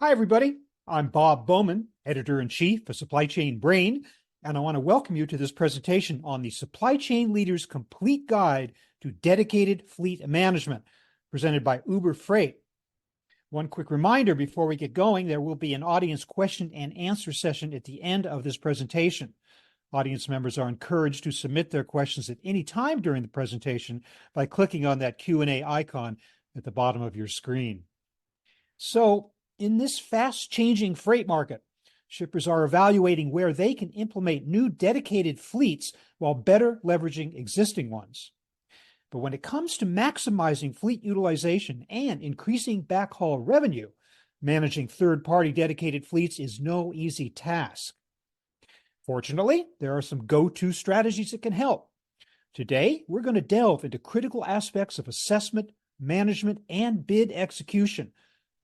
Hi, everybody. I'm Bob Bowman, Editor-in-Chief of Supply Chain Brain, and I want to welcome you to this presentation on the Supply Chain Leader's Complete Guide to Dedicated Fleet Management, presented by Uber Freight. One quick reminder before we get going, there will be an audience question and answer session at the end of this presentation. Audience members are encouraged to submit their questions at any time during the presentation by clicking on that Q&A icon at the bottom of your screen. So, in this fast-changing freight market, shippers are evaluating where they can implement new dedicated fleets while better leveraging existing ones. But when it comes to maximizing fleet utilization and increasing backhaul revenue, managing third-party dedicated fleets is no easy task. Fortunately, there are some go-to strategies that can help. Today, we're going to delve into critical aspects of assessment, management, and bid execution,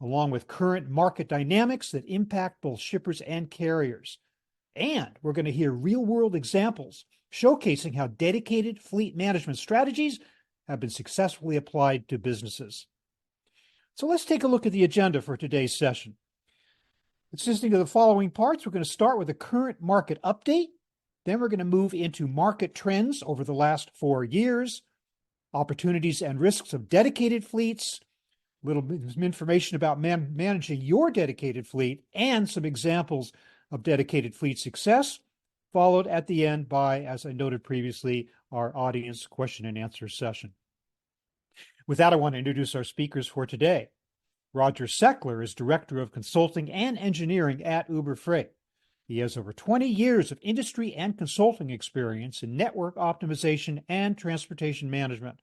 along with current market dynamics that impact both shippers and carriers. And we're going to hear real-world examples showcasing how dedicated fleet management strategies have been successfully applied to businesses. So let's take a look at the agenda for today's session. Consisting of the following parts, we're going to start with a current market update. Then we're going to move into market trends over the last 4 years, opportunities and risks of dedicated fleets, a little bit of information about managing your dedicated fleet, and some examples of dedicated fleet success, followed at the end by, as I noted previously, our audience question and answer session. With that, I want to introduce our speakers for today. Roger Seckler is Director of Consulting and Engineering at Uber Freight. He has over 20 years of industry and consulting experience in network optimization and transportation management.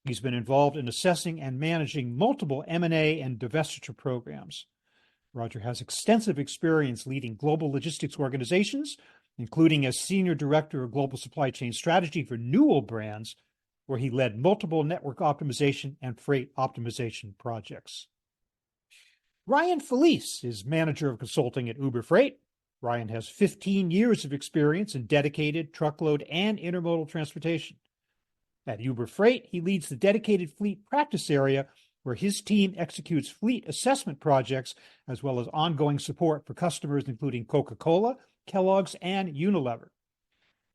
He's been involved in assessing and managing multiple M&A and divestiture programs. Roger has extensive experience leading global logistics organizations, including as Senior Director of Global Supply Chain Strategy for Newell Brands, where he led multiple network optimization and freight optimization projects. Ryan Felice is Manager of Consulting at Uber Freight. Ryan has 15 years of experience in dedicated, truckload, and intermodal transportation. At Uber Freight, he leads the dedicated fleet practice area, where his team executes fleet assessment projects, as well as ongoing support for customers including Coca-Cola, Kellogg's, and Unilever.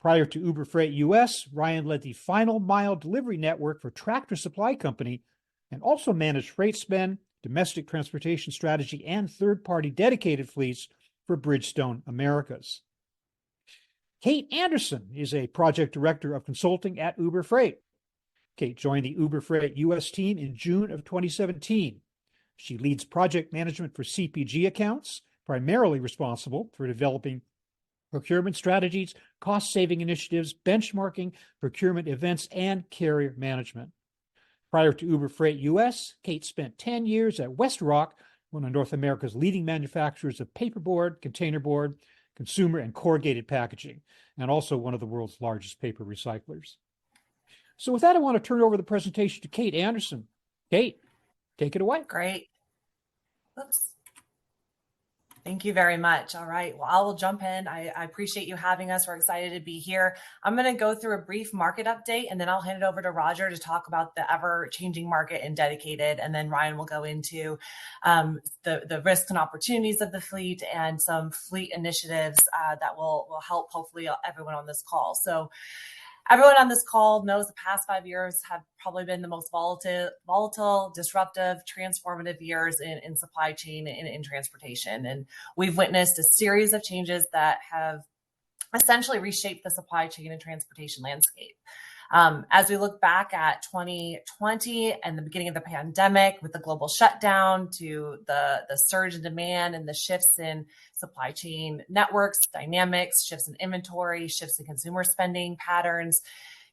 Prior to Uber Freight US, Ryan led the final mile delivery network for Tractor Supply Company and also managed freight spend, domestic transportation strategy, and third-party dedicated fleets for Bridgestone Americas. Kate Anderson is a project director of consulting at Uber Freight. Kate joined the Uber Freight US team in June of 2017. She leads project management for CPG accounts, primarily responsible for developing procurement strategies, cost-saving initiatives, benchmarking, procurement events, and carrier management. Prior to Uber Freight US, Kate spent 10 years at WestRock, one of North America's leading manufacturers of paperboard, containerboard, consumer and corrugated packaging, and also one of the world's largest paper recyclers. So with that, I want to turn over the presentation to Kate Anderson. Kate, take it away. Great. Oops. Thank you very much. All right. Well, I will jump in. I appreciate you having us. We're excited to be here. I'm going to go through a brief market update, and then I'll hand it over to Roger to talk about the ever-changing market in dedicated. And then Ryan will go into the risks and opportunities of the fleet and some fleet initiatives that will help hopefully everyone on this call. So everyone on this call knows the past 5 years have probably been the most volatile, disruptive, transformative years in supply chain and in transportation. And we've witnessed a series of changes that have essentially reshaped the supply chain and transportation landscape. As we look back at 2020 and the beginning of the pandemic, with the global shutdown to the surge in demand and the shifts in supply chain networks, dynamics, shifts in inventory, shifts in consumer spending patterns,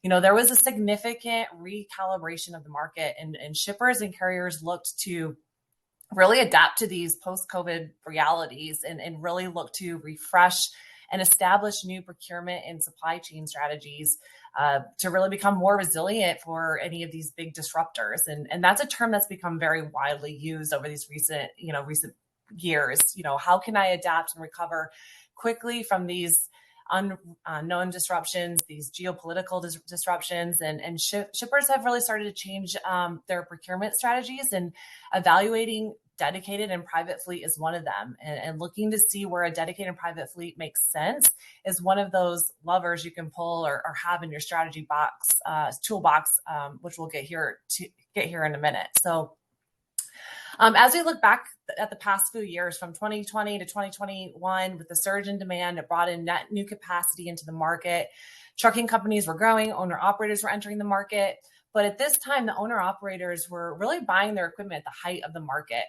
there was a significant recalibration of the market, and shippers and carriers looked to really adapt to these post-COVID realities and really look to refresh and establish new procurement and supply chain strategies to really become more resilient for any of these big disruptors. And that's a term that's become very widely used over these recent years. How can I adapt and recover quickly from these unknown disruptions, these geopolitical disruptions, and shippers have really started to change their procurement strategies and evaluating dedicated and private fleet is one of them. And looking to see where a dedicated and private fleet makes sense is one of those levers you can pull or have in your strategy box, toolbox, which we'll get here in a minute. So as we look back at the past few years, from 2020 to 2021, with the surge in demand, it brought in net new capacity into the market. Trucking companies were growing, owner operators were entering the market. But at this time, the owner operators were really buying their equipment at the height of the market.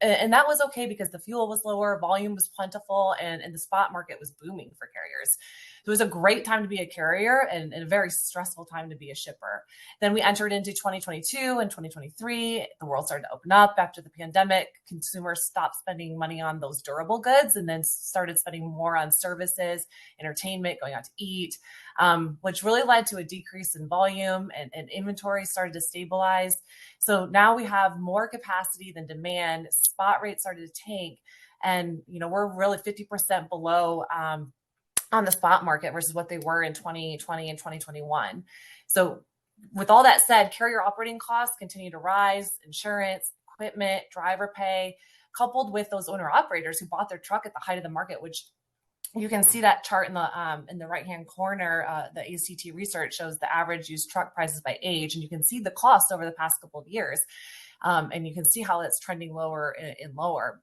And that was okay because the fuel was lower, volume was plentiful, and the spot market was booming for carriers. It was a great time to be a carrier and a very stressful time to be a shipper. Then we entered into 2022 and 2023. The world started to open up after the pandemic. Consumers stopped spending money on those durable goods and then started spending more on services, entertainment, going out to eat, which really led to a decrease in volume, and inventory started to stabilize. So now we have more capacity than demand. Spot rates started to tank, and we're really 50% below on the spot market versus what they were in 2020 and 2021. So with all that said, carrier operating costs continue to rise, insurance, equipment, driver pay, coupled with those owner operators who bought their truck at the height of the market, which you can see that chart in the right-hand corner. The ACT research shows the average used truck prices by age, and you can see the cost over the past couple of years. And you can see how it's trending lower and lower.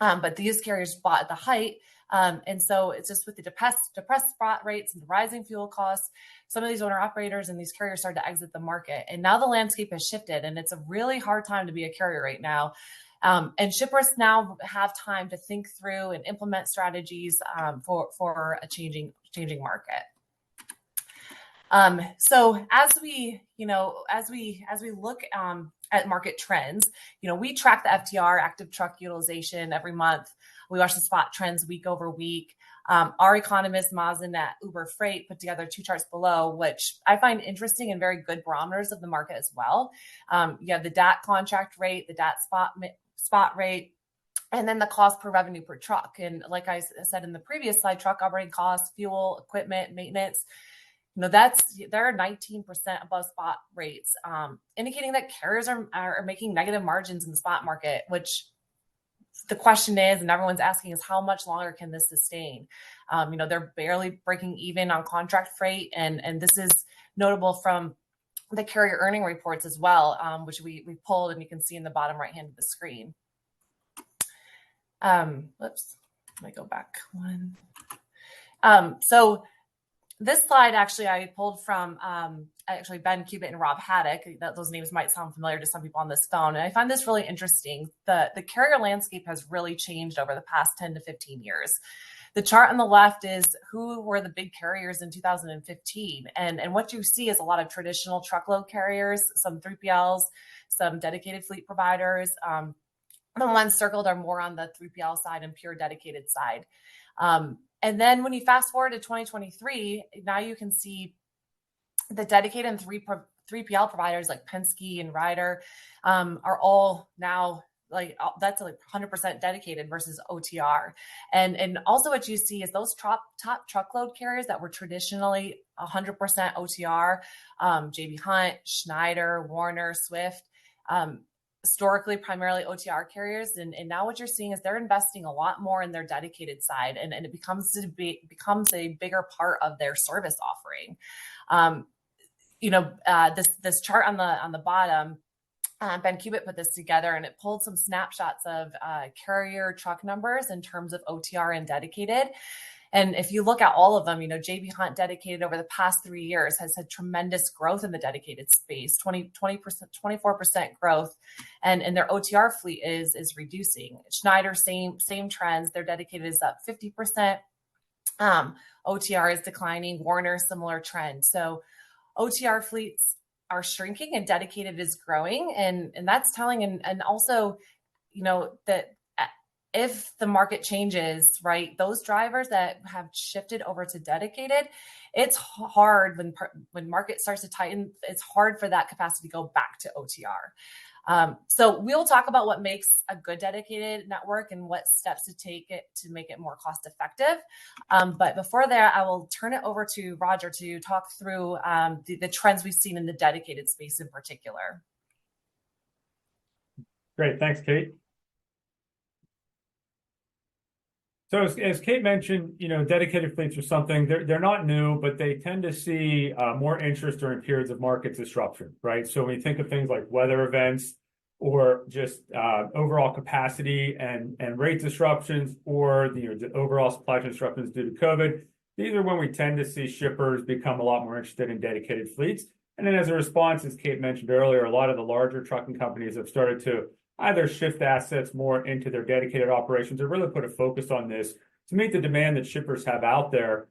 But these carriers bought at the height. And so it's just with the depressed spot rates and the rising fuel costs, some of these owner operators and these carriers started to exit the market. And now the landscape has shifted, and it's a really hard time to be a carrier right now. And shippers now have time to think through and implement strategies for a changing market. So as we look at market trends, we track the FTR, active truck utilization, every month. We watch the spot trends week over week. Our economist Mazen at Uber Freight put together two charts below, which I find interesting and very good barometers of the market as well. You have the DAT contract rate, the DAT spot rate, and then the cost per revenue per truck. And like I said in the previous slide, truck operating costs, fuel, equipment, maintenance, they're 19% above spot rates, indicating that carriers are making negative margins in the spot market, which the question is, and everyone's asking, is how much longer can this sustain? They're barely breaking even on contract freight. And this is notable from the carrier earning reports as well, which we pulled, and you can see in the bottom right hand of the screen. Let me go back one. So this slide actually I pulled from Ben Cubitt and Rob Haddock. Those names might sound familiar to some people on this phone. And I find this really interesting. The carrier landscape has really changed over the past 10 to 15 years. The chart on the left is who were the big carriers in 2015. And what you see is a lot of traditional truckload carriers, some 3PLs, some dedicated fleet providers. The ones circled are more on the 3PL side and pure dedicated side. And then when you fast forward to 2023, now you can see the dedicated and 3PL providers like Penske and Ryder are all now that's 100% dedicated versus OTR. And also what you see is those top truckload carriers that were traditionally 100% OTR, J.B. Hunt, Schneider, Warner, Swift, historically primarily OTR carriers. And now what you're seeing is they're investing a lot more in their dedicated side, and it becomes a bigger part of their service offering. This chart on the bottom, Ben Cubitt put this together, and it pulled some snapshots of carrier truck numbers in terms of OTR and dedicated. And if you look at all of them, J.B. Hunt dedicated over the past 3 years has had tremendous growth in the dedicated space, 24% growth, and their OTR fleet is reducing. Schneider, same trends. Their dedicated is up 50%. OTR is declining. Warner, similar trend. So OTR fleets are shrinking and dedicated is growing. And that's telling, and also, that if the market changes, right, those drivers that have shifted over to dedicated, it's hard when market starts to tighten, it's hard for that capacity to go back to OTR. So we'll talk about what makes a good dedicated network and what steps to take it to make it more cost effective. But before that, I will turn it over to Roger to talk through the trends we've seen in the dedicated space in particular. Great. Thanks, Kate. So as Kate mentioned, dedicated fleets are something they're not new, but they tend to see more interest during periods of market disruption, right? So when you think of things like weather events or just overall capacity and rate disruptions, or the overall supply chain disruptions due to COVID, these are when we tend to see shippers become a lot more interested in dedicated fleets. And then as a response, as Kate mentioned earlier, a lot of the larger trucking companies have started to either shift assets more into their dedicated operations or really put a focus on this to meet the demand that shippers have out there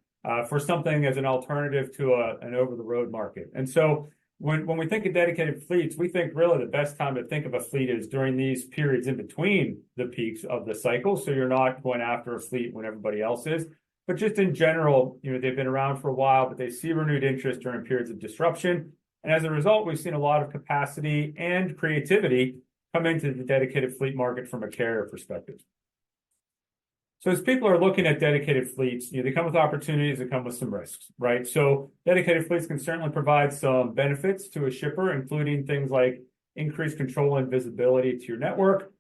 for something as an alternative to an over-the-road market. And so when we think of dedicated fleets, we think really the best time to think of a fleet is during these periods in between the peaks of the cycle. So you're not going after a fleet when everybody else is. But just in general, they've been around for a while, but they see renewed interest during periods of disruption. And as a result, we've seen a lot of capacity and creativity come into the dedicated fleet market from a carrier perspective. So as people are looking at dedicated fleets, they come with opportunities that come with some risks, right? So dedicated fleets can certainly provide some benefits to a shipper, including things like increased control and visibility to your network.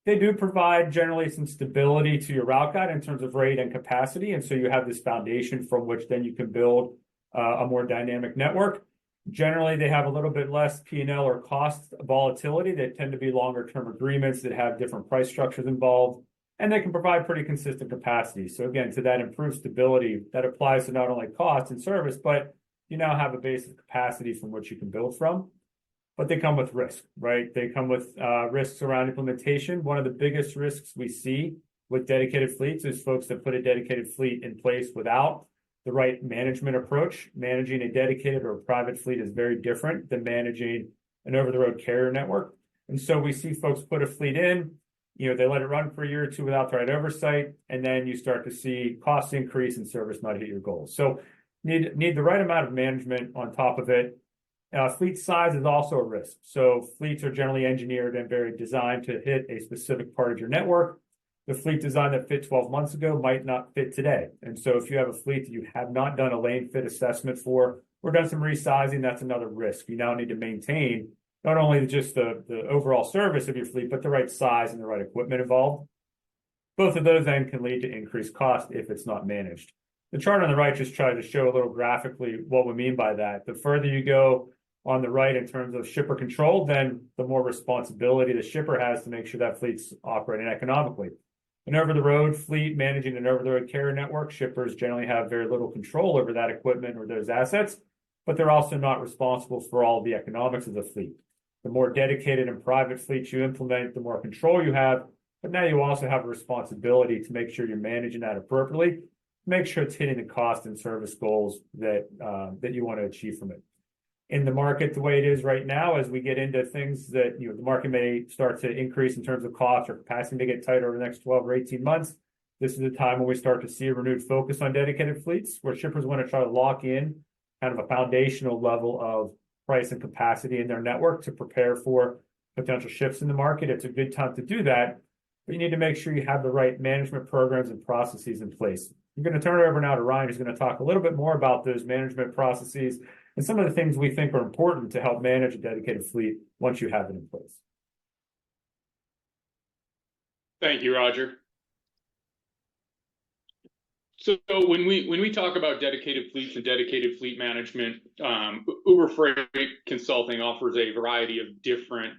They do provide generally some stability to your route guide in terms of rate and capacity. And so you have this foundation from which then you can build a more dynamic network. Generally, they have a little bit less P&L or cost volatility. They tend to be longer-term agreements that have different price structures involved, and they can provide pretty consistent capacity. So again, to that improved stability, that applies to not only cost and service, but you now have a base of capacity from which you can build from. But they come with risk, right? They come with risks around implementation. One of the biggest risks we see with dedicated fleets is folks that put a dedicated fleet in place without the right management approach. Managing a dedicated or a private fleet is very different than managing an over-the-road carrier network. And so we see folks put a fleet in, they let it run for a year or two without the right oversight, and then you start to see costs increase and service not hit your goals. So need the right amount of management on top of it. Fleet size is also a risk. So fleets are generally engineered and very designed to hit a specific part of your network. The fleet design that fit 12 months ago might not fit today. And so if you have a fleet that you have not done a lane fit assessment for or done some resizing, that's another risk. You now need to maintain not only just the overall service of your fleet, but the right size and the right equipment involved. Both of those then can lead to increased cost if it's not managed. The chart on the right just tries to show a little graphically what we mean by that. The further you go on the right in terms of shipper control, then the more responsibility the shipper has to make sure that fleet's operating economically. An over-the-road fleet managing an over-the-road carrier network, shippers generally have very little control over that equipment or those assets, but they're also not responsible for all the economics of the fleet. The more dedicated and private fleets you implement, the more control you have, but now you also have a responsibility to make sure you're managing that appropriately, make sure it's hitting the cost and service goals that you want to achieve from it. In the market the way it is right now, as we get into things that the market may start to increase in terms of cost or capacity may get tighter over the next 12 or 18 months, this is the time when we start to see a renewed focus on dedicated fleets, where shippers want to try to lock in kind of a foundational level of price and capacity in their network to prepare for potential shifts in the market. It's a good time to do that, but you need to make sure you have the right management programs and processes in place. I'm going to turn it over now to Ryan, who's going to talk a little bit more about those management processes and some of the things we think are important to help manage a dedicated fleet once you have it in place. Thank you, Roger. So when we talk about dedicated fleets and dedicated fleet management, Uber Freight Consulting offers a variety of different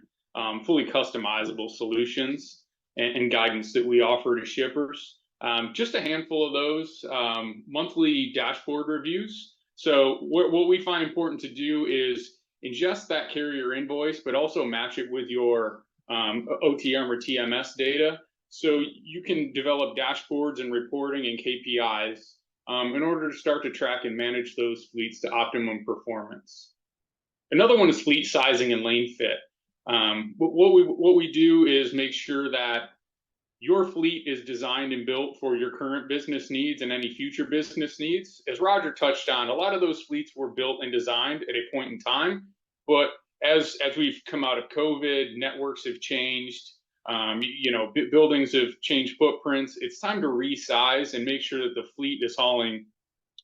fully customizable solutions and guidance that we offer to shippers. Just a handful of those monthly dashboard reviews. So what we find important to do is ingest that carrier invoice, but also match it with your OTM or TMS data. So you can develop dashboards and reporting and KPIs in order to start to track and manage those fleets to optimum performance. Another one is fleet sizing and lane fit. What we do is make sure that your fleet is designed and built for your current business needs and any future business needs. As Roger touched on, a lot of those fleets were built and designed at a point in time, but as we've come out of COVID, networks have changed, buildings have changed footprints. It's time to resize and make sure that the fleet is hauling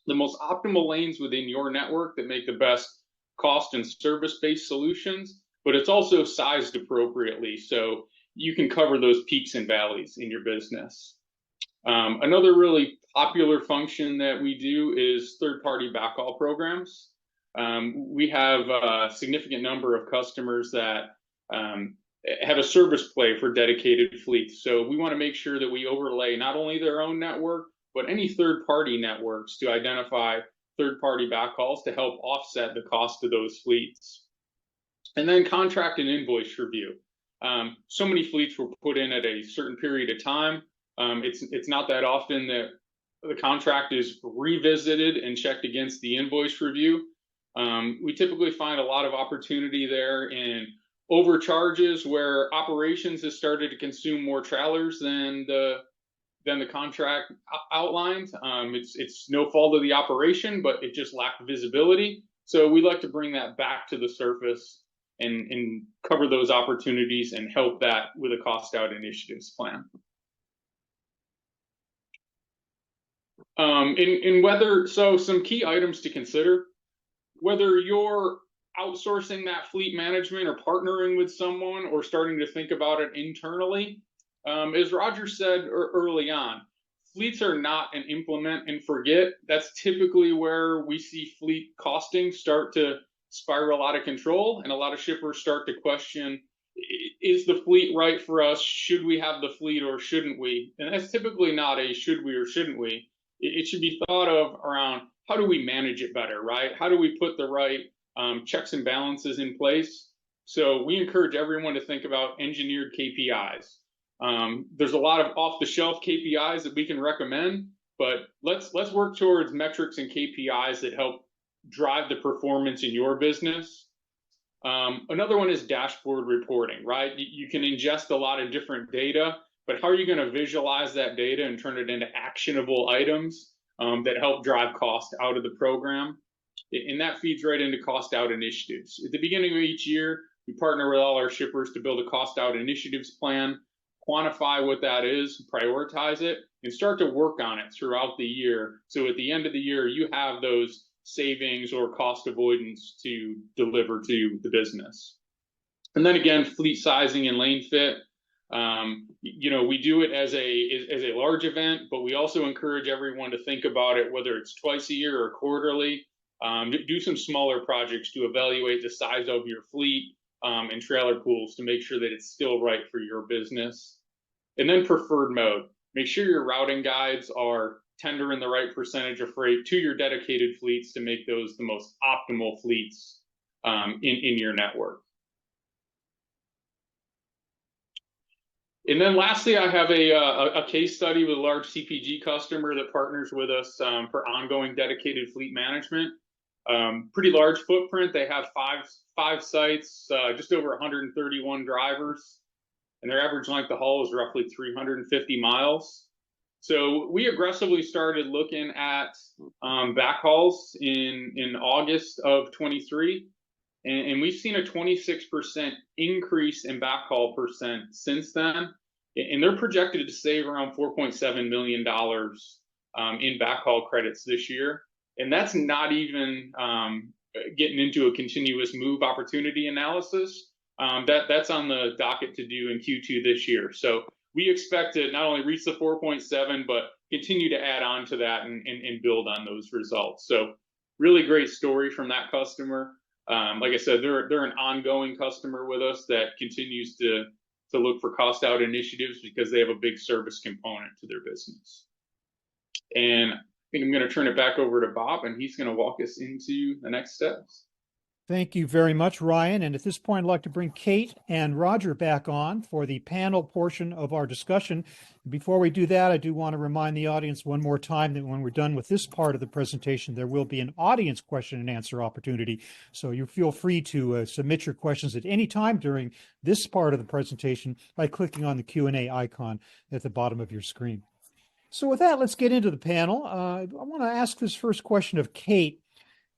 the most optimal lanes within your network that make the best cost and service-based solutions, but it's also sized appropriately so you can cover those peaks and valleys in your business. Another really popular function that we do is third-party backhaul programs. We have a significant number of customers that have a service play for dedicated fleets. So we want to make sure that we overlay not only their own network, but any third-party networks to identify third-party backhauls to help offset the cost of those fleets. And then contract and invoice review. So many fleets were put in at a certain period of time. It's not that often that the contract is revisited and checked against the invoice review. We typically find a lot of opportunity there in overcharges where operations has started to consume more trailers than the contract outlined. It's no fault of the operation, but it just lacked visibility. So we like to bring that back to the surface and cover those opportunities and help that with a cost out initiatives plan. So some key items to consider, whether you're outsourcing that fleet management or partnering with someone or starting to think about it internally, as Roger said early on, fleets are not an implement and forget. That's typically where we see fleet costing start to spiral out of control, and a lot of shippers start to question, is the fleet right for us? Should we have the fleet or shouldn't we? And that's typically not a should we or shouldn't we. It should be thought of around how do we manage it better, right? How do we put the right checks and balances in place? So we encourage everyone to think about engineered KPIs. There's a lot of off-the-shelf KPIs that we can recommend, but let's work towards metrics and KPIs that help drive the performance in your business. Another one is dashboard reporting, right? You can ingest a lot of different data, but how are you going to visualize that data and turn it into actionable items that help drive cost out of the program? And that feeds right into cost out initiatives. At the beginning of each year, we partner with all our shippers to build a cost out initiatives plan, quantify what that is, prioritize it, and start to work on it throughout the year. So at the end of the year, you have those savings or cost avoidance to deliver to the business. And then again, fleet sizing and lane fit. We do it as a large event, but we also encourage everyone to think about it, whether it's twice a year or quarterly. Do some smaller projects to evaluate the size of your fleet and trailer pools to make sure that it's still right for your business. And then preferred mode. Make sure your routing guides are tendering the right percentage of freight to your dedicated fleets to make those the most optimal fleets in your network. And then lastly, I have a case study with a large CPG customer that partners with us for ongoing dedicated fleet management. Pretty large footprint. They have five sites, just over 131 drivers, and their average length of haul is roughly 350 miles. So we aggressively started looking at backhauls in August of 23, and we've seen a 26% increase in backhaul percent since then. And they're projected to save around $4.7 million in backhaul credits this year. And that's not even getting into a continuous move opportunity analysis. That's on the docket to do in Q2 this year. So we expect to not only reach the 4.7, but continue to add on to that and build on those results. So really great story from that customer. Like I said, they're an ongoing customer with us that continues to look for cost out initiatives because they have a big service component to their business. And I think I'm going to turn it back over to Bob, and he's going to walk us into the next steps. Thank you very much, Ryan. And at this point, I'd like to bring Kate and Roger back on for the panel portion of our discussion. Before we do that, I do want to remind the audience one more time that when we're done with this part of the presentation, there will be an audience question and answer opportunity. So you feel free to submit your questions at any time during this part of the presentation by clicking on the Q&A icon at the bottom of your screen. So with that, let's get into the panel. I want to ask this first question of Kate.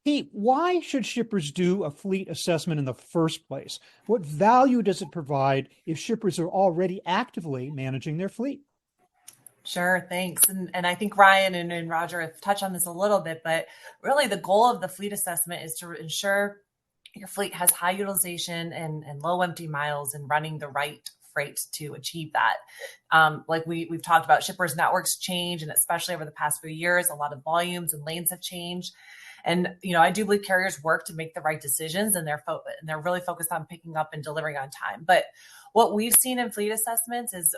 Kate, why should shippers do a fleet assessment in the first place? What value does it provide if shippers are already actively managing their fleet? Sure, thanks. And I think Ryan and Roger have touched on this a little bit, but really the goal of the fleet assessment is to ensure your fleet has high utilization and low empty miles and running the right freight to achieve that. Like we've talked about, shippers networks change, and especially over the past few years, a lot of volumes and lanes have changed. And, I do believe carriers work to make the right decisions, and they're really focused on picking up and delivering on time. But what we've seen in fleet assessments is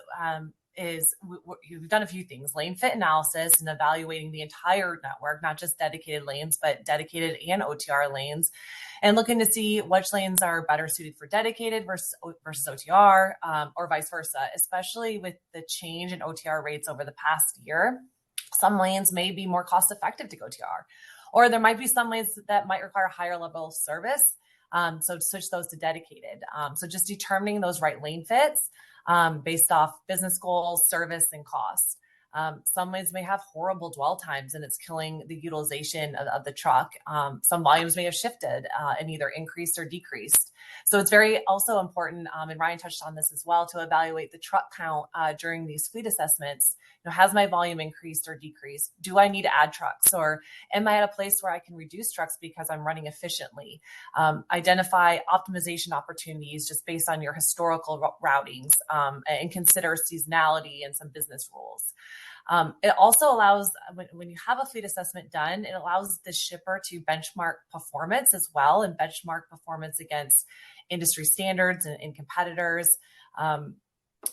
we've done a few things: lane fit analysis and evaluating the entire network, not just dedicated lanes, but dedicated and OTR lanes, and looking to see which lanes are better suited for dedicated versus OTR, or vice versa, especially with the change in OTR rates over the past year. Some lanes may be more cost effective to go TR, or there might be some lanes that might require a higher level of service. So to switch those to dedicated. So just determining those right lane fits based off business goals, service, and cost. Some lanes may have horrible dwell times, and it's killing the utilization of the truck. Some volumes may have shifted and either increased or decreased. So it's very also important, and Ryan touched on this as well, to evaluate the truck count during these fleet assessments. Has my volume increased or decreased? Do I need to add trucks, or am I at a place where I can reduce trucks because I'm running efficiently? Identify optimization opportunities just based on your historical routings, and consider seasonality and some business rules. It also allows, when you have a fleet assessment done, it allows the shipper to benchmark performance as well, and benchmark performance against industry standards and competitors.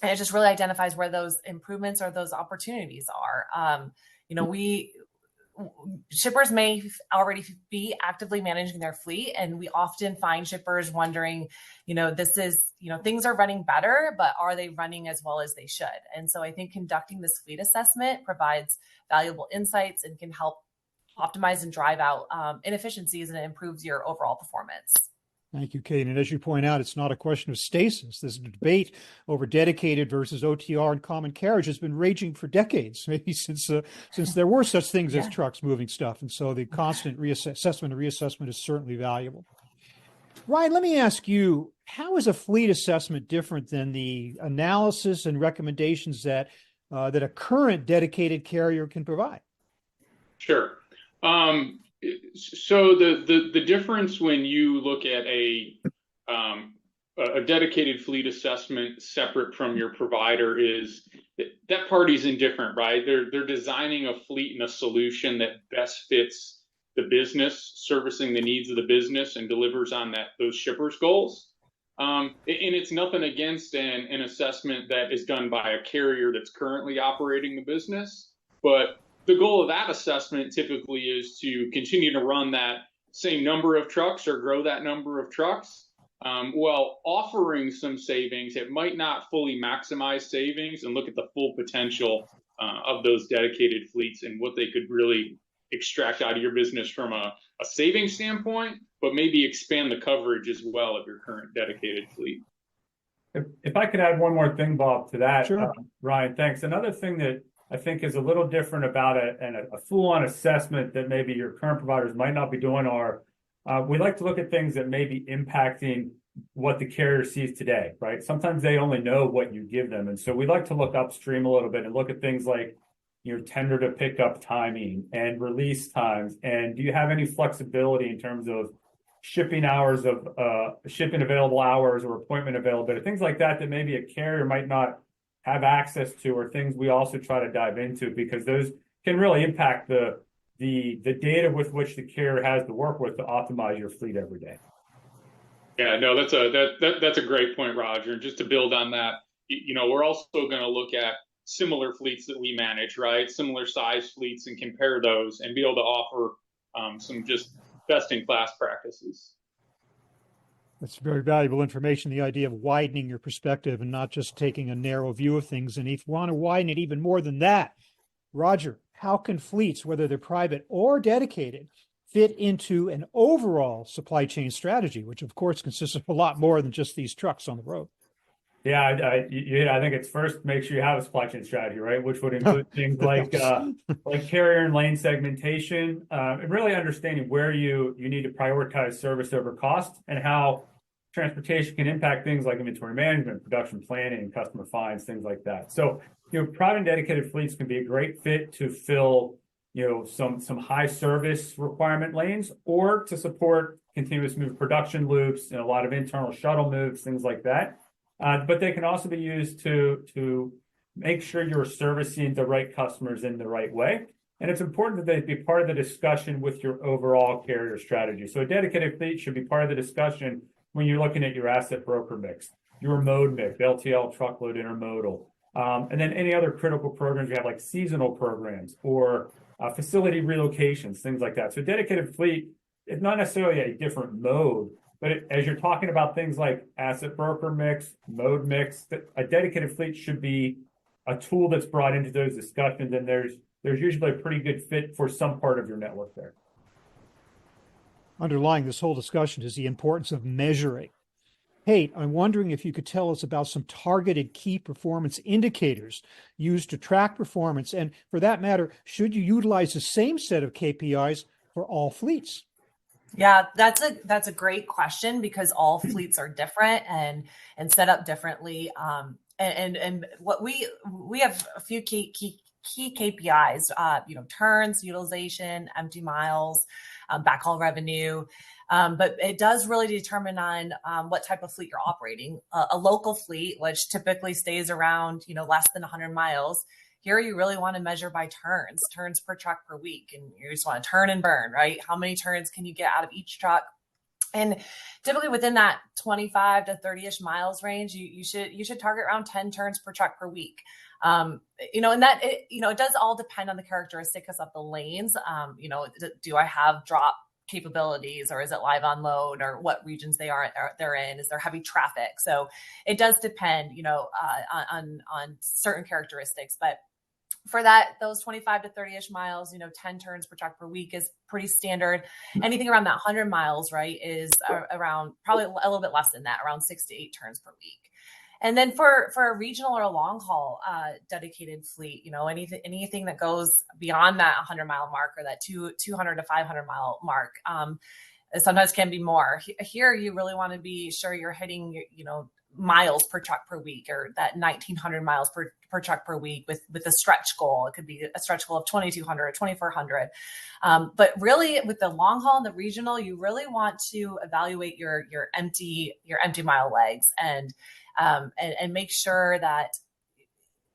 And it just really identifies where those improvements or those opportunities are. Shippers may already be actively managing their fleet, and we often find shippers wondering, things are running better, but are they running as well as they should? And so I think conducting this fleet assessment provides valuable insights and can help optimize and drive out inefficiencies, and it improves your overall performance. Thank you, Kate. And as you point out, it's not a question of stasis. This debate over dedicated versus OTR and common carriage has been raging for decades, maybe since there were such things as trucks moving stuff. And so the constant assessment and reassessment is certainly valuable. Ryan, let me ask you, how is a fleet assessment different than the analysis and recommendations that a current dedicated carrier can provide? Sure. So the difference when you look at a dedicated fleet assessment separate from your provider is that party's indifferent, right? They're designing a fleet and a solution that best fits the business, servicing the needs of the business, and delivers on those shippers' goals. And it's nothing against an assessment that is done by a carrier that's currently operating the business, but the goal of that assessment typically is to continue to run that same number of trucks or grow that number of trucks, while offering some savings. It might not fully maximize savings and look at the full potential of those dedicated fleets and what they could really extract out of your business from a savings standpoint, but maybe expand the coverage as well of your current dedicated fleet. If I could add one more thing, Bob, to that, Sure. Ryan, thanks. Another thing that I think is a little different about a full-on assessment that maybe your current providers might not be doing are, we like to look at things that may be impacting what the carrier sees today, right? Sometimes they only know what you give them. And so we like to look upstream a little bit and look at things like, tender to pickup timing and release times. And do you have any flexibility in terms of shipping hours of shipping available hours or appointment availability, things like that maybe a carrier might not have access to, or things we also try to dive into, because those can really impact the data with which the carrier has to work with to optimize your fleet every day. Yeah, no, that's a great point, Roger. And just to build on that, we're also going to look at similar fleets that we manage, right? Similar size fleets, and compare those and be able to offer some just best in class practices. That's very valuable information, the idea of widening your perspective and not just taking a narrow view of things. And if you want to widen it even more than that, Roger, how can fleets, whether they're private or dedicated, fit into an overall supply chain strategy, which of course consists of a lot more than just these trucks on the road? Yeah, I think it's first, make sure you have a supply chain strategy, right? Which would include things like carrier and lane segmentation, and really understanding where you need to prioritize service over cost, and how transportation can impact things like inventory management, production planning, customer finds, things like that. So, private and dedicated fleets can be a great fit to fill, some high service requirement lanes, or to support continuous move production loops and a lot of internal shuttle moves, things like that. but they can also be used to make sure you're servicing the right customers in the right way. And it's important that they be part of the discussion with your overall carrier strategy. So a dedicated fleet should be part of the discussion when you're looking at your asset broker mix, your mode mix, LTL, truckload, intermodal, and then any other critical programs you have, like seasonal programs or facility relocations, things like that. So dedicated fleet is not necessarily a different mode, but as you're talking about things like asset broker mix, mode mix, a dedicated fleet should be a tool that's brought into those discussions, and there's usually a pretty good fit for some part of your network there. Underlying this whole discussion is the importance of measuring. Kate, I'm wondering if you could tell us about some targeted key performance indicators used to track performance. And for that matter, should you utilize the same set of KPIs for all fleets? Yeah, that's a great question, because all fleets are different and set up differently. And what we have a few key KPIs, turns, utilization, empty miles, backhaul revenue. But it does really determine on what type of fleet you're operating. A local fleet, which typically stays around, less than 100 miles. Here, you really want to measure by turns per truck per week. And you just want to turn and burn, right? How many turns can you get out of each truck? And typically within that 25 to 30-ish miles range, you should target around 10 turns per truck per week. And that, it does all depend on the characteristics of the lanes. Do I have drop capabilities, or is it live unload, or what regions they're in? Is there heavy traffic? So it does depend, on certain characteristics. But for those 25 to 30-ish miles, 10 turns per truck per week is pretty standard. Anything around that 100 miles, right, is around probably a little bit less than that, around 6 to 8 turns per week. And then for a regional or a long haul dedicated fleet, anything that goes beyond that 100-mile mark, or that 200 to 500-mile mark, sometimes can be more. Here, you really want to be sure you're hitting, miles per truck per week, or that 1,900 miles per truck per week with a stretch goal. It could be a stretch goal of 2,200, 2,400. But really, with the long haul and the regional, you really want to evaluate your empty mile legs and make sure that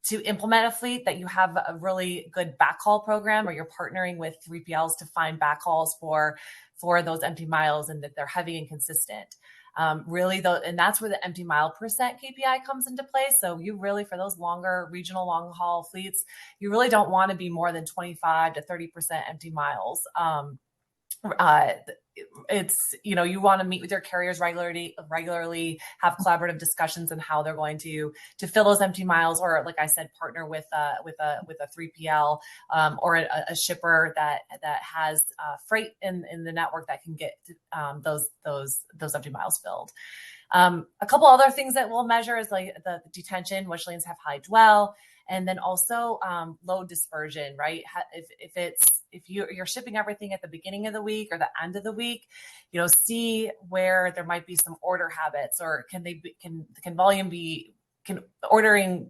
to implement a fleet, that you have a really good backhaul program, or you're partnering with 3PLs to find backhauls for those empty miles, and that they're heavy and consistent. And that's where the empty mile percent KPI comes into play. So you really, for those longer regional long haul fleets, you really don't want to be more than 25 to 30% empty miles. It's, you want to meet with your carriers regularly, have collaborative discussions on how they're going to fill those empty miles, or, like I said, partner with a 3PL or a shipper that has freight in the network that can get those empty miles filled. A couple other things that we'll measure is like the detention, which lanes have high dwell, and then also load dispersion, right? If you're shipping everything at the beginning of the week or the end of the week, see where there might be some order habits, or can ordering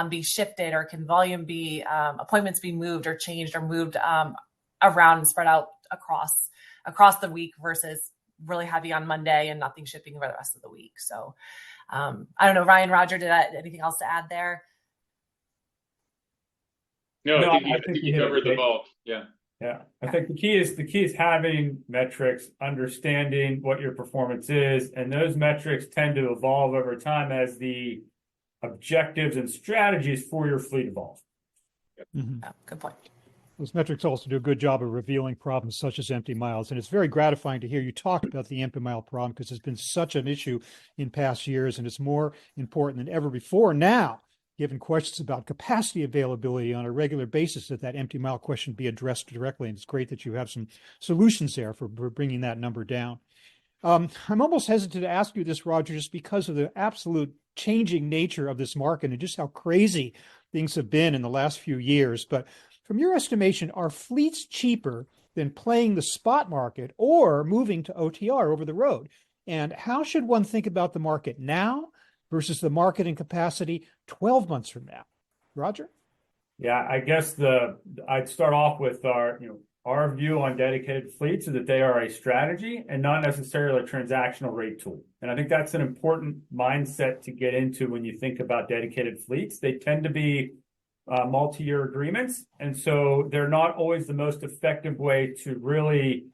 be shifted, or can volume be appointments be moved or changed or moved around and spread out across the week, versus really heavy on Monday and nothing shipping for the rest of the week. So I don't know, Ryan, Roger, anything else to add there? No, I think you covered the bulk. Yeah. Yeah. I think the key is having metrics, understanding what your performance is, and those metrics tend to evolve over time as the objectives and strategies for your fleet evolve. Mm-hmm. Yeah, good point. Those metrics also do a good job of revealing problems such as empty miles. And it's very gratifying to hear you talk about the empty mile problem, because it's been such an issue in past years, and it's more important than ever before now, given questions about capacity availability on a regular basis, that empty mile question be addressed directly. And it's great that you have some solutions there for bringing that number down. I'm almost hesitant to ask you this, Roger, just because of the absolute changing nature of this market and just how crazy things have been in the last few years. But from your estimation, are fleets cheaper than playing the spot market or moving to OTR over the road? And how should one think about the market now versus the market and capacity 12 months from now? Roger? Yeah, I guess I'd start off with our our view on dedicated fleets is that they are a strategy and not necessarily a transactional rate tool. And I think that's an important mindset to get into when you think about dedicated fleets. They tend to be multi-year agreements, and so they're not always the most effective way to really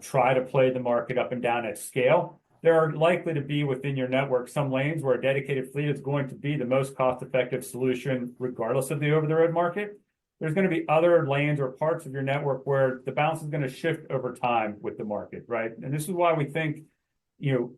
try to play the market up and down at scale. There are likely to be within your network some lanes where a dedicated fleet is going to be the most cost-effective solution regardless of the over-the-road market. There's going to be other lanes or parts of your network where the balance is going to shift over time with the market, right? And this is why we think,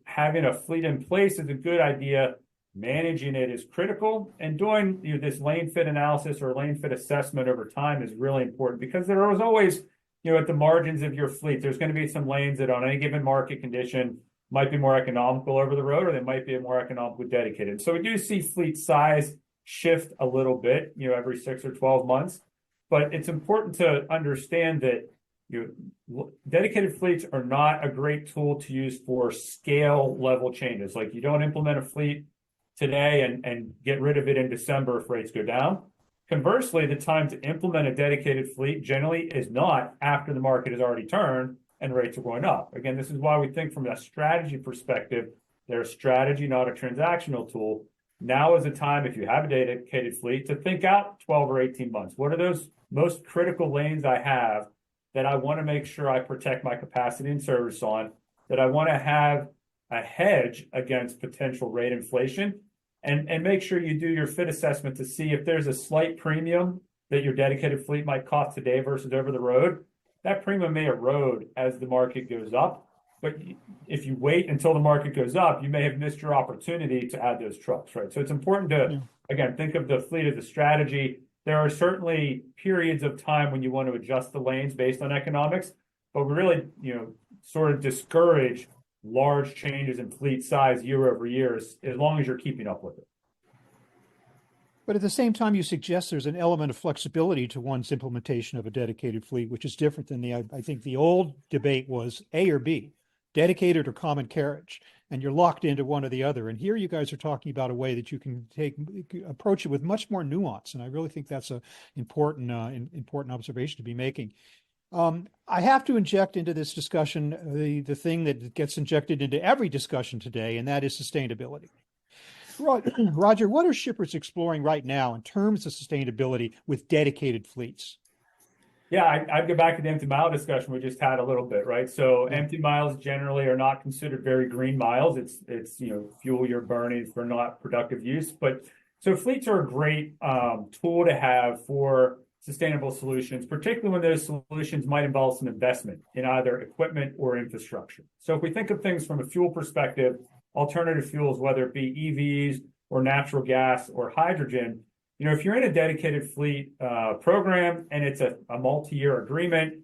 having a fleet in place is a good idea. Managing it is critical, and doing this lane fit analysis or lane fit assessment over time is really important, because there is always, at the margins of your fleet, there's going to be some lanes that on any given market condition might be more economical over the road, or they might be more economical dedicated. So we do see fleet size shift a little bit, every 6 or 12 months. But it's important to understand that dedicated fleets are not a great tool to use for scale level changes. Like, you don't implement a fleet today and get rid of it in December if rates go down. Conversely, the time to implement a dedicated fleet generally is not after the market has already turned and rates are going up. Again, this is why we think from a strategy perspective, they're a strategy, not a transactional tool. Now is the time, if you have a dedicated fleet, to think out 12 or 18 months. What are those most critical lanes I have that I want to make sure I protect my capacity and service on, that I want to have a hedge against potential rate inflation, and make sure you do your fit assessment to see if there's a slight premium that your dedicated fleet might cost today versus over the road. That premium may erode as the market goes up, but if you wait until the market goes up, you may have missed your opportunity to add those trucks, right? So it's important to, again, think of the fleet as a strategy. There are certainly periods of time when you want to adjust the lanes based on economics, but we really, sort of discourage large changes in fleet size year over year as long as you're keeping up with it. But at the same time, you suggest there's an element of flexibility to one's implementation of a dedicated fleet, which is different than I think the old debate was A or B, dedicated or common carriage, and you're locked into one or the other. And here you guys are talking about a way that you can approach it with much more nuance. And I really think that's an important observation to be making. I have to inject into this discussion the thing that gets injected into every discussion today, and that is sustainability. Roger, what are shippers exploring right now in terms of sustainability with dedicated fleets? Yeah, I'd go back to the empty mile discussion we just had a little bit, right? So empty miles generally are not considered very green miles. It's fuel you're burning for not productive use. But so fleets are a great tool to have for sustainable solutions, particularly when those solutions might involve some investment in either equipment or infrastructure. So if we think of things from a fuel perspective, alternative fuels, whether it be EVs or natural gas or hydrogen, if you're in a dedicated fleet program and it's a multi-year agreement,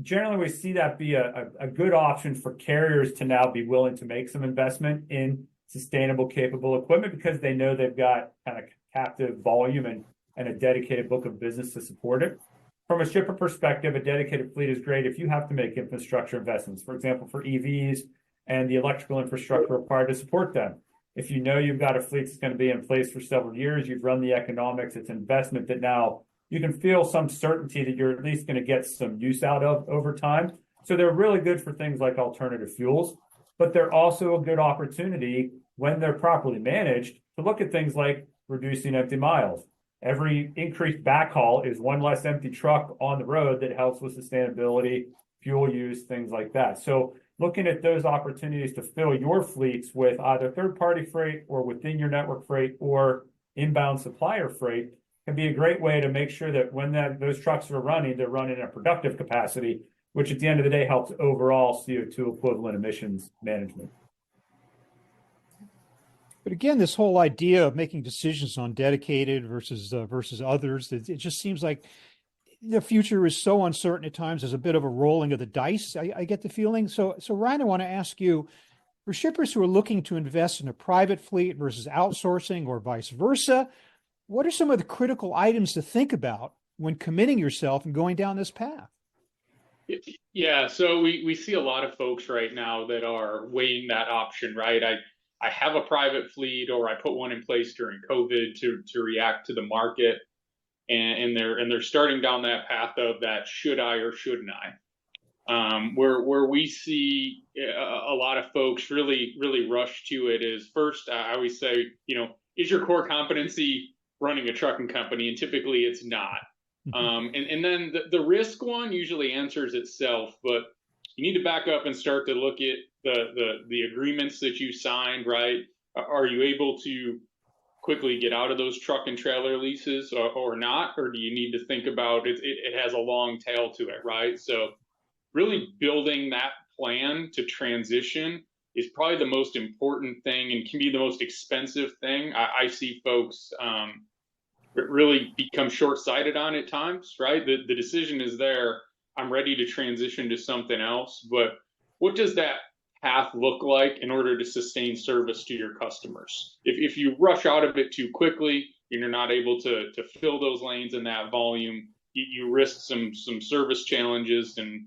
generally we see that be a good option for carriers to now be willing to make some investment in sustainable, capable equipment, because they know they've got kind of captive volume and a dedicated book of business to support it. From a shipper perspective, a dedicated fleet is great if you have to make infrastructure investments, for example, for EVs and the electrical infrastructure required to support them. If you know you've got a fleet that's going to be in place for several years, you've run the economics, it's an investment that now you can feel some certainty that you're at least going to get some use out of over time. So they're really good for things like alternative fuels, but they're also a good opportunity when they're properly managed to look at things like reducing empty miles. Every increased backhaul is one less empty truck on the road that helps with sustainability, fuel use, things like that. So looking at those opportunities to fill your fleets with either third-party freight or within your network freight or inbound supplier freight can be a great way to make sure that when those trucks are running, they're running at productive capacity, which at the end of the day helps overall CO2 equivalent emissions management. But again, this whole idea of making decisions on dedicated versus others, it just seems like the future is so uncertain at times. There's a bit of a rolling of the dice, I get the feeling. So Ryan, I want to ask you, for shippers who are looking to invest in a private fleet versus outsourcing or vice versa, what are some of the critical items to think about when committing yourself and going down this path? Yeah, so we see a lot of folks right now that are weighing that option, right? I have a private fleet, or I put one in place during COVID to react to the market, and they're starting down that path of that should I or shouldn't I? Where we see a lot of folks really rush to it is first, I always say, is your core competency running a trucking company? And typically it's not. And then the risk one usually answers itself, but you need to back up and start to look at the agreements that you signed, right? Are you able to quickly get out of those truck and trailer leases or not? Or do you need to think about it? It has a long tail to it, right? So really building that plan to transition is probably the most important thing and can be the most expensive thing. I see folks really become short-sighted on at times, right? The decision is there. I'm ready to transition to something else, but what does that path look like in order to sustain service to your customers? If you rush out of it too quickly and you're not able to fill those lanes in that volume, you risk some service challenges and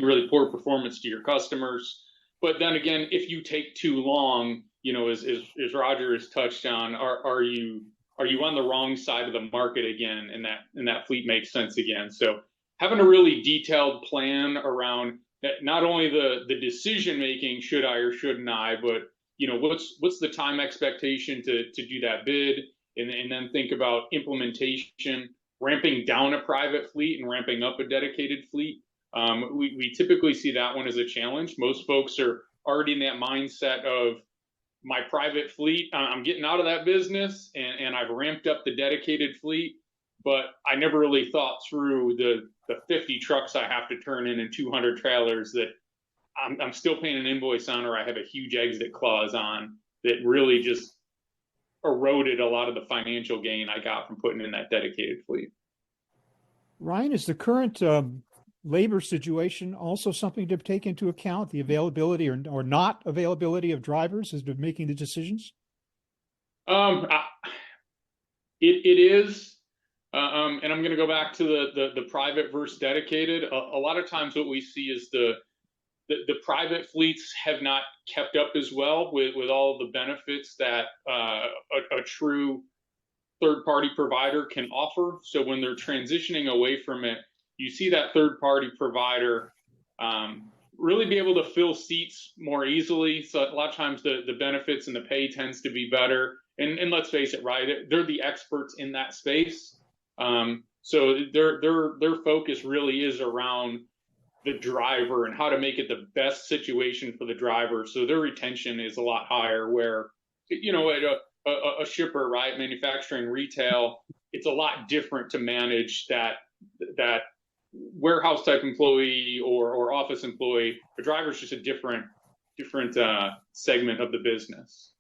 really poor performance to your customers. But then again, if you take too long, as Roger has touched on, are you on the wrong side of the market again, and that fleet makes sense again? So having a really detailed plan around not only the decision making, should I or shouldn't I, but what's the time expectation to do that bid, and then think about implementation, ramping down a private fleet and ramping up a dedicated fleet. We typically see that one as a challenge. Most folks are already in that mindset of my private fleet, I'm getting out of that business, and I've ramped up the dedicated fleet, but I never really thought through the 50 trucks I have to turn in and 200 trailers that I'm still paying an invoice on, or I have a huge exit clause on, that really just eroded a lot of the financial gain I got from putting in that dedicated fleet. Ryan, is the current labor situation also something to take into account, the availability or not availability of drivers as to making the decisions? It is, and I'm going to go back to the private versus dedicated. A lot of times what we see is the private fleets have not kept up as well with all of the benefits that a true third-party provider can offer. So when they're transitioning away from it, you see that third-party provider really be able to fill seats more easily. So a lot of times the benefits and the pay tends to be better. And let's face it, right? They're the experts in that space. So their focus really is around the driver and how to make it the best situation for the driver. So their retention is a lot higher, where, at a shipper, right, manufacturing, retail, it's a lot different to manage that warehouse type employee or office employee. The driver's just a different segment of the business.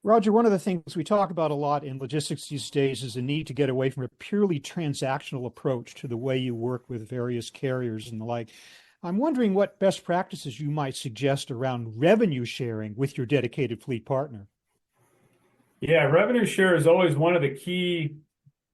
Roger, one of the things we talk about a lot in logistics these days is the need to get away from a purely transactional approach to the way you work with various carriers and the like. I'm wondering what best practices you might suggest around revenue sharing with your dedicated fleet partner. Yeah, revenue share is always one of the key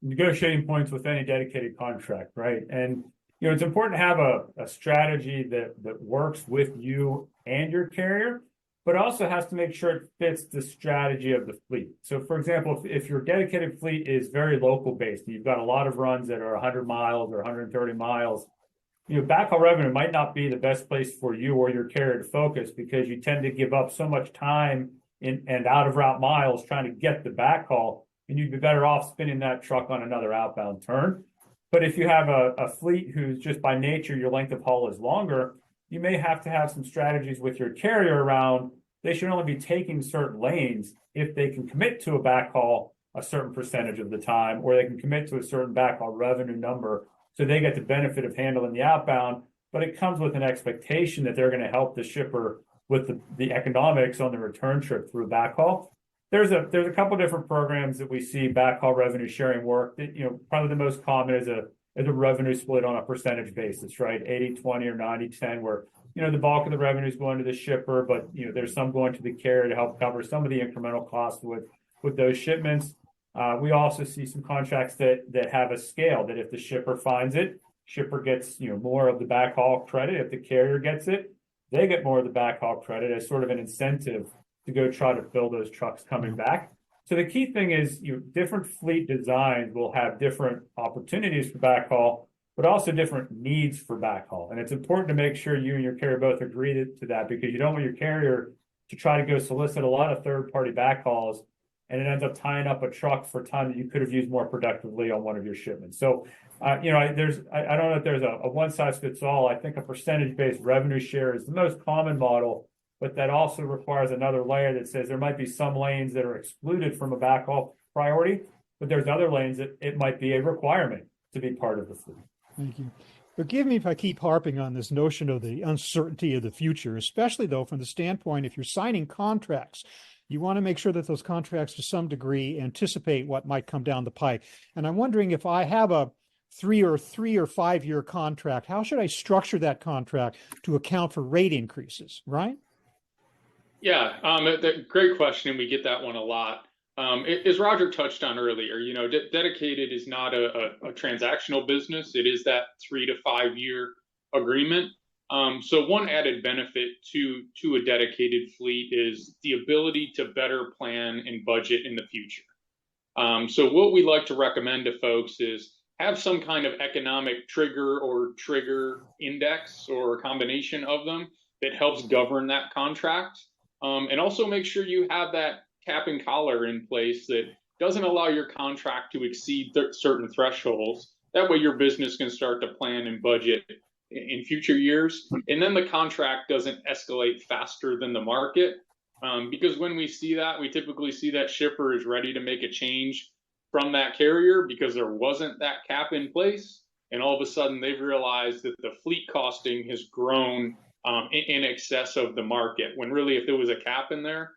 negotiating points with any dedicated contract, right? And it's important to have a strategy that works with you and your carrier, but also has to make sure it fits the strategy of the fleet. So for example, if your dedicated fleet is very local based, and you've got a lot of runs that are 100 miles or 130 miles, backhaul revenue might not be the best place for you or your carrier to focus, because you tend to give up so much time and out of route miles trying to get the backhaul, and you'd be better off spinning that truck on another outbound turn. But if you have a fleet who's just by nature, your length of haul is longer, you may have to have some strategies with your carrier around, they should only be taking certain lanes if they can commit to a backhaul a certain percentage of the time, or they can commit to a certain backhaul revenue number, so they get the benefit of handling the outbound, but it comes with an expectation that they're going to help the shipper with the economics on the return trip through backhaul. There's a couple different programs that we see backhaul revenue sharing work. That, probably the most common is a revenue split on a percentage basis, right? 80-20 or 90-10, where the bulk of the revenue is going to the shipper, but there's some going to the carrier to help cover some of the incremental costs with those shipments. We also see some contracts that have a scale that if the shipper finds it, shipper gets more of the backhaul credit. If the carrier gets it, they get more of the backhaul credit as sort of an incentive to go try to fill those trucks coming back. So the key thing is different fleet designs will have different opportunities for backhaul, but also different needs for backhaul. And it's important to make sure you and your carrier both agree to that, because you don't want your carrier to try to go solicit a lot of third-party backhauls, and it ends up tying up a truck for time that you could have used more productively on one of your shipments. So, I don't know if there's a one-size-fits-all. I think a percentage-based revenue share is the most common model, but that also requires another layer that says there might be some lanes that are excluded from a backhaul priority, but there's other lanes that it might be a requirement to be part of the fleet. Thank you. Forgive me if I keep harping on this notion of the uncertainty of the future, especially though from the standpoint, if you're signing contracts, you want to make sure that those contracts to some degree anticipate what might come down the pike. And I'm wondering, if I have a 3 or 5 year contract, how should I structure that contract to account for rate increases, right? Yeah, great question. We get that one a lot. As Roger touched on earlier, dedicated is not a transactional business. It is that 3 to 5 year agreement. So one added benefit to a dedicated fleet is the ability to better plan and budget in the future. So what we like to recommend to folks is have some kind of economic trigger or trigger index or a combination of them that helps govern that contract. And also make sure you have that cap and collar in place that doesn't allow your contract to exceed certain thresholds. That way your business can start to plan and budget in future years. And then the contract doesn't escalate faster than the market. Because when we see that, we typically see that shipper is ready to make a change from that carrier because there wasn't that cap in place. And all of a sudden they've realized that the fleet costing has grown in excess of the market, when really if there was a cap in there,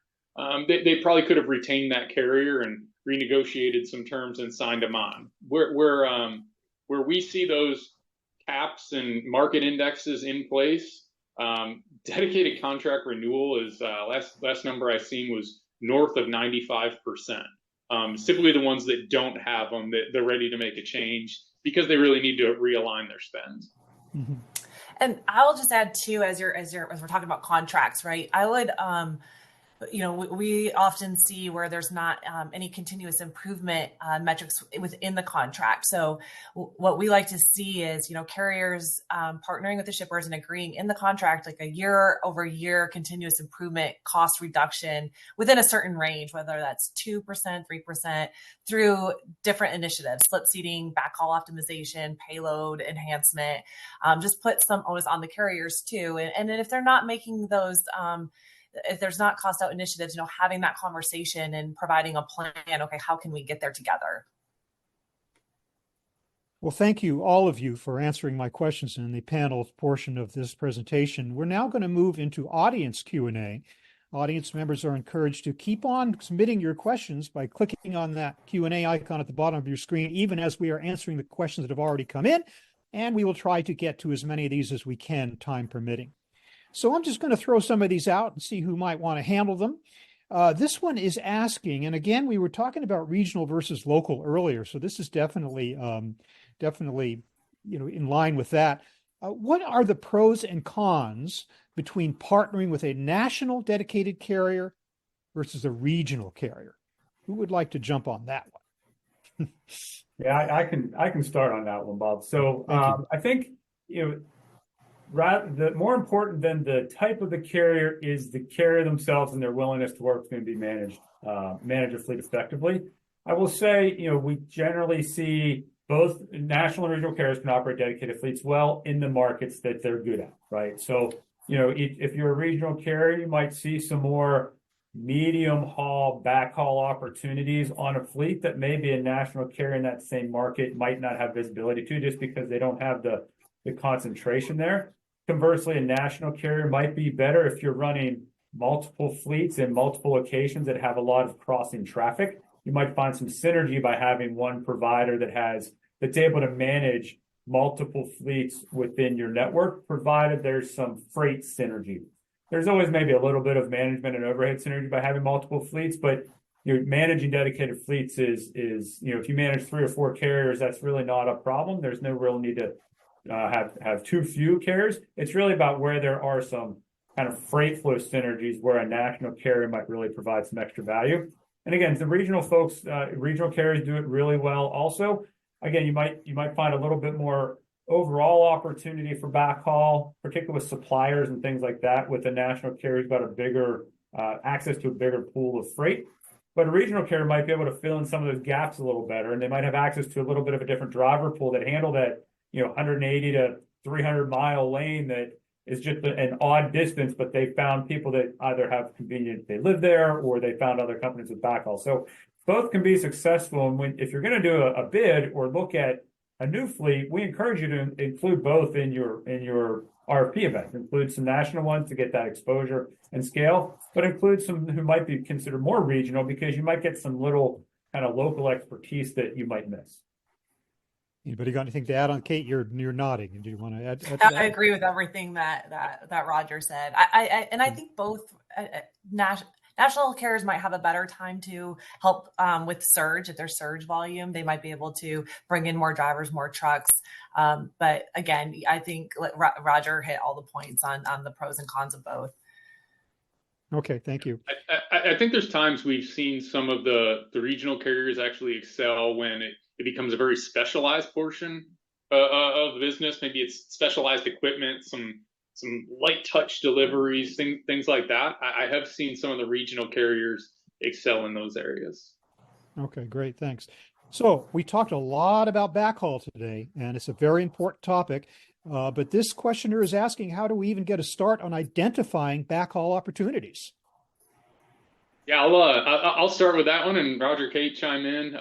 they probably could have retained that carrier and renegotiated some terms and signed them on. Where we see those caps and market indexes in place, dedicated contract renewal is last number I seen was north of 95%. Typically the ones that don't have them, they're ready to make a change because they really need to realign their spend. Mm-hmm. And I'll just add too, as we're talking about contracts, right? I would, we often see where there's not any continuous improvement metrics within the contract. So what we like to see is, carriers partnering with the shippers and agreeing in the contract, like a year over year continuous improvement cost reduction within a certain range, whether that's 2%, 3%, through different initiatives, slip seating, backhaul optimization, payload enhancement. Just put some onus on the carriers too. And if they're not making those, if there's not cost out initiatives, having that conversation and providing a plan, okay, how can we get there together? Well, thank you, all of you, for answering my questions in the panel portion of this presentation. We're now going to move into audience Q&A. Audience members are encouraged to keep on submitting your questions by clicking on that Q&A icon at the bottom of your screen, even as we are answering the questions that have already come in, and we will try to get to as many of these as we can, time permitting. So I'm just going to throw some of these out and see who might want to handle them. This one is asking, and again, we were talking about regional versus local earlier, so this is definitely in line with that. What are the pros and cons between partnering with a national dedicated carrier versus a regional carrier? Who would like to jump on that one? Yeah, I can start on that one, Bob. So I think the more important than the type of the carrier is the carrier themselves and their willingness to work is going to be manage a fleet effectively. I will say, we generally see both national and regional carriers can operate dedicated fleets well in the markets that they're good at, right? So, if you're a regional carrier, you might see some more medium haul, backhaul opportunities on a fleet that maybe a national carrier in that same market might not have visibility to, just because they don't have the concentration there. Conversely, a national carrier might be better if you're running multiple fleets in multiple locations that have a lot of crossing traffic. You might find some synergy by having one provider that's able to manage multiple fleets within your network, provided there's some freight synergy. There's always maybe a little bit of management and overhead synergy by having multiple fleets, but managing dedicated fleets is if you manage 3 or 4 carriers, that's really not a problem. There's no real need to have too few carriers. It's really about where there are some kind of freight flow synergies where a national carrier might really provide some extra value. And again, the regional folks, regional carriers do it really well also. Again, you might find a little bit more overall opportunity for backhaul, particularly with suppliers and things like that, with the national carriers got a bigger access to a bigger pool of freight. But a regional carrier might be able to fill in some of those gaps a little better, and they might have access to a little bit of a different driver pool that handle that, 180 to 300 mile lane that is just an odd distance, but they found people that either have convenient, they live there, or they found other companies with backhaul. So both can be successful. And if you're going to do a bid or look at a new fleet, we encourage you to include both in your RFP event. Include some national ones to get that exposure and scale, but include some who might be considered more regional, because you might get some little kind of local expertise that you might miss. Anybody got anything to add on? Kate, you're nodding. Do you want to add to that? I agree with everything that Roger said. I think both national carriers might have a better time to help with surge. If there's surge volume, they might be able to bring in more drivers, more trucks. But again, I think Roger hit all the points on the pros and cons of both. Okay, thank you. I think there's times we've seen some of the regional carriers actually excel when it becomes a very specialized portion of the business. Maybe it's specialized equipment, some light touch deliveries, things like that. I have seen some of the regional carriers excel in those areas. Okay, great, thanks. So we talked a lot about backhaul today, and it's a very important topic. But this questioner is asking, how do we even get a start on identifying backhaul opportunities? Yeah, I'll start with that one, and Roger, Kate, chime in.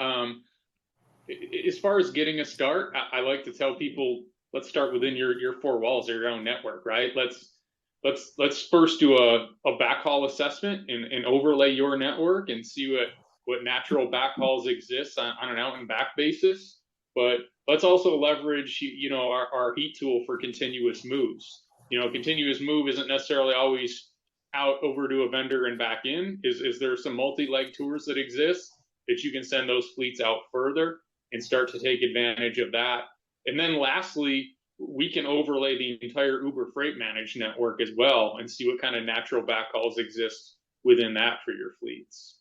As far as getting a start, I like to tell people, let's start within your four walls of your own network, right? Let's first do a backhaul assessment and overlay your network and see what natural backhauls exist on an out and back basis. But let's also leverage, our heat tool for continuous moves. Continuous move isn't necessarily always out over to a vendor and back in. Is there some multi-leg tours that exist that you can send those fleets out further and start to take advantage of that? And then lastly, we can overlay the entire Uber Freight managed network as well and see what kind of natural backhauls exist within that for your fleets.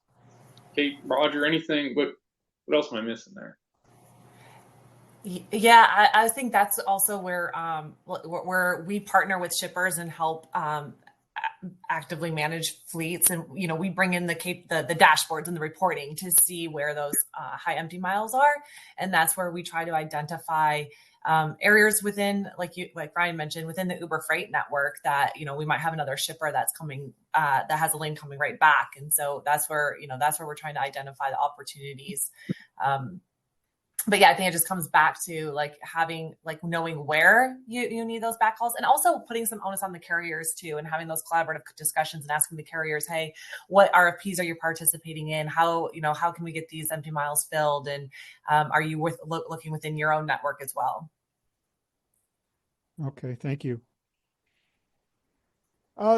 Kate, Roger, anything? What else am I missing there? Yeah, I think that's also where we partner with shippers and help actively manage fleets, and we bring in the dashboards and the reporting to see where those high empty miles are, and that's where we try to identify areas within, like Ryan mentioned, within the Uber Freight network that we might have another shipper that's coming that has a lane coming right back, and so that's where we're trying to identify the opportunities. But yeah, I think it just comes back to knowing where you need those backhauls, and also putting some onus on the carriers too, and having those collaborative discussions and asking the carriers, hey, what RFPs are you participating in? How can we get these empty miles filled? And are you looking within your own network as well? Okay, thank you.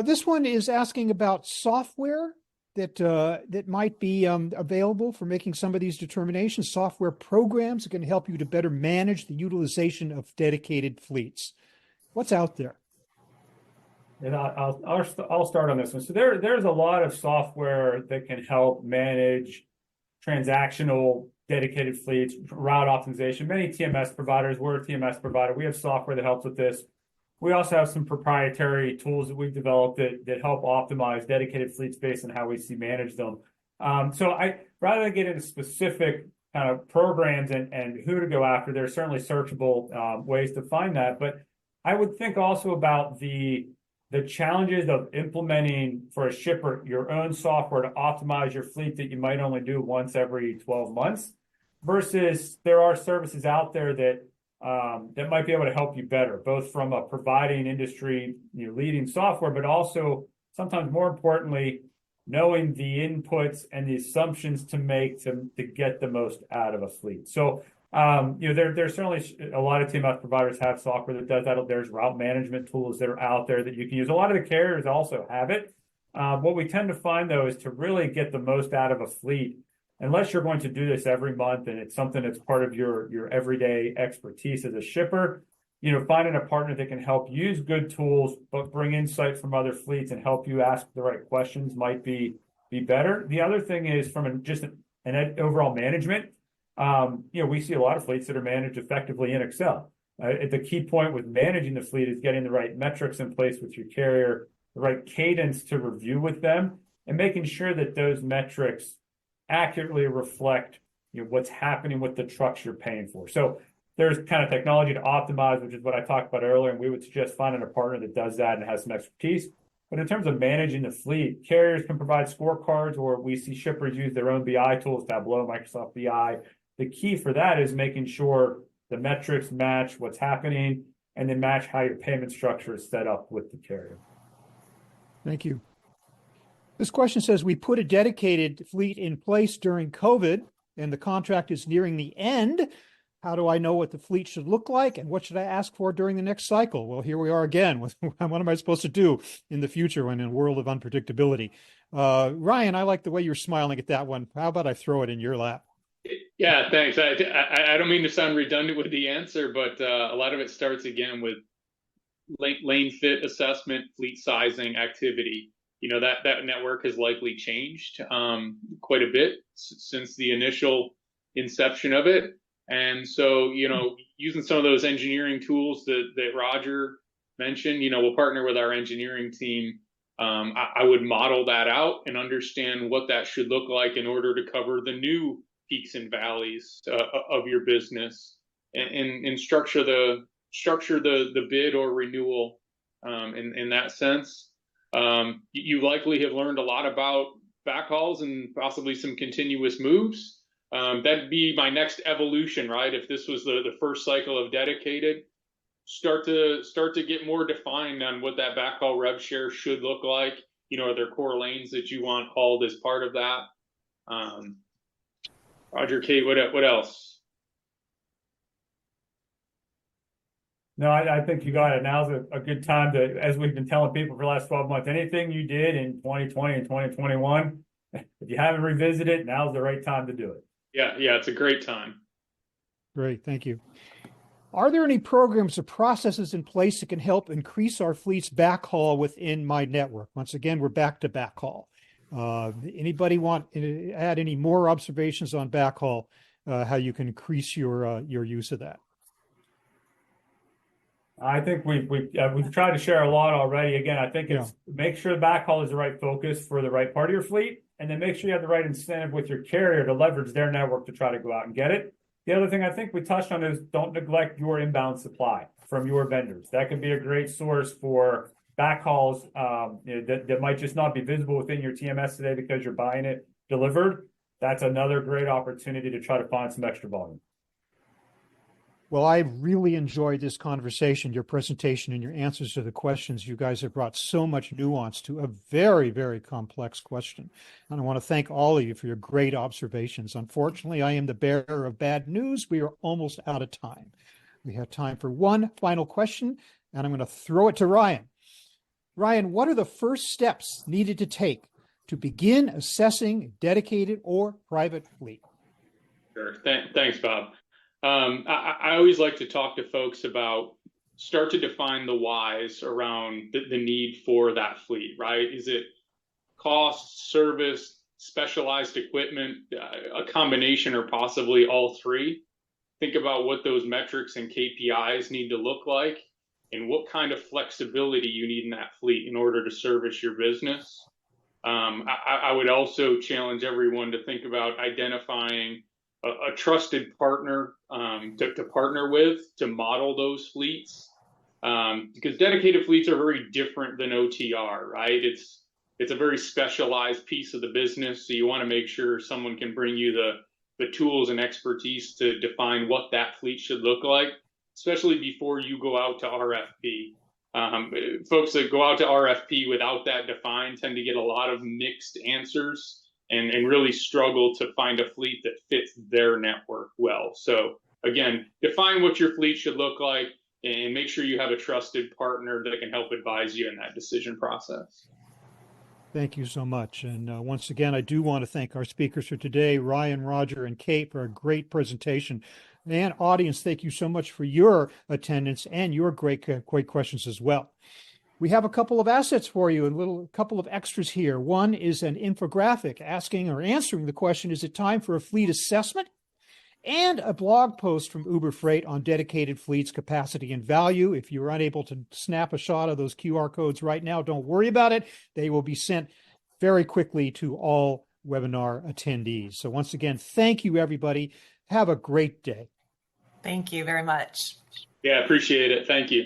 This one is asking about software that might be available for making some of these determinations, software programs that can help you to better manage the utilization of dedicated fleets. What's out there? And I'll start on this one. So there's a lot of software that can help manage transactional dedicated fleets, route optimization. Many TMS providers, we're a TMS provider. We have software that helps with this. We also have some proprietary tools that we've developed that help optimize dedicated fleets based on how we manage them. So rather than get into specific kind of programs and who to go after, there's certainly searchable ways to find that. But I would think also about the challenges of implementing for a shipper your own software to optimize your fleet that you might only do once every 12 months, versus there are services out there that might be able to help you better, both from a providing industry leading software, but also sometimes more importantly, knowing the inputs and the assumptions to make to get the most out of a fleet. So there's certainly a lot of TMS providers have software that does that. There's route management tools that are out there that you can use. A lot of the carriers also have it. What we tend to find though is to really get the most out of a fleet, unless you're going to do this every month and it's something that's part of your everyday expertise as a shipper, finding a partner that can help use good tools, but bring insight from other fleets and help you ask the right questions might be better. The other thing is from an overall management, we see a lot of fleets that are managed effectively in Excel. The key point with managing the fleet is getting the right metrics in place with your carrier, the right cadence to review with them, and making sure that those metrics accurately reflect what's happening with the trucks you're paying for. So there's kind of technology to optimize, which is what I talked about earlier, and we would suggest finding a partner that does that and has some expertise. But in terms of managing the fleet, carriers can provide scorecards, or we see shippers use their own BI tools, Tableau, Microsoft BI. The key for that is making sure the metrics match what's happening and then match how your payment structure is set up with the carrier. Thank you. This question says, we put a dedicated fleet in place during COVID and the contract is nearing the end. How do I know what the fleet should look like and what should I ask for during the next cycle? Well, here we are again with what am I supposed to do in the future when in a world of unpredictability? Ryan, I like the way you're smiling at that one. How about I throw it in your lap? Yeah, thanks. I don't mean to sound redundant with the answer, but a lot of it starts again with lane fit assessment, fleet sizing, activity. That network has likely changed quite a bit since the initial inception of it. And so, using some of those engineering tools that Roger mentioned, we'll partner with our engineering team. I would model that out and understand what that should look like in order to cover the new peaks and valleys of your business, and structure the bid or renewal in that sense. You likely have learned a lot about backhauls and possibly some continuous moves. That'd be my next evolution, right? If this was the first cycle of dedicated, start to get more defined on what that backhaul rev share should look like. Are there core lanes that you want hauled as part of that? Roger, Kate, what else? No, I think you got it. Now's a good time to, as we've been telling people for the last 12 months, anything you did in 2020 and 2021, if you haven't revisited it, now's the right time to do it. Yeah, it's a great time. Great, thank you. Are there any programs or processes in place that can help increase our fleet's backhaul within my network? Once again, we're back to backhaul. Anybody want to add any more observations on backhaul, how you can increase your use of that? I think we've tried to share a lot already. Again, I think it's make sure the backhaul is the right focus for the right part of your fleet, and then make sure you have the right incentive with your carrier to leverage their network to try to go out and get it. The other thing I think we touched on is don't neglect your inbound supply from your vendors. That can be a great source for backhauls that might just not be visible within your TMS today because you're buying it delivered. That's another great opportunity to try to find some extra volume. Well, I really enjoyed this conversation, your presentation and your answers to the questions. You guys have brought so much nuance to a very, very complex question. And I want to thank all of you for your great observations. Unfortunately, I am the bearer of bad news. We are almost out of time. We have time for one final question, and I'm going to throw it to Ryan. Ryan, what are the first steps needed to take to begin assessing dedicated or private fleet? Sure. Thanks, Bob. I always like to talk to folks about start to define the whys around the need for that fleet, right? Is it cost, service, specialized equipment, a combination, or possibly all three? Think about what those metrics and KPIs need to look like and what kind of flexibility you need in that fleet in order to service your business. I would also challenge everyone to think about identifying a trusted partner to partner with to model those fleets, because dedicated fleets are very different than OTR, right? It's a very specialized piece of the business, so you want to make sure someone can bring you the tools and expertise to define what that fleet should look like, especially before you go out to RFP. Folks that go out to RFP without that defined tend to get a lot of mixed answers and really struggle to find a fleet that fits their network well. So again, define what your fleet should look like and make sure you have a trusted partner that can help advise you in that decision process. Thank you so much. And once again, I do want to thank our speakers for today, Ryan, Roger, and Kate, for a great presentation. And audience, thank you so much for your attendance and your great questions as well. We have a couple of assets for you, a couple of extras here. One is an infographic asking or answering the question, is it time for a fleet assessment? and a blog post from Uber Freight on dedicated fleets, capacity, and value. If you're unable to snap a shot of those QR codes right now, don't worry about it. They will be sent very quickly to all webinar attendees. So once again, thank you, everybody. Have a great day. Thank you very much. Yeah, appreciate it. Thank you.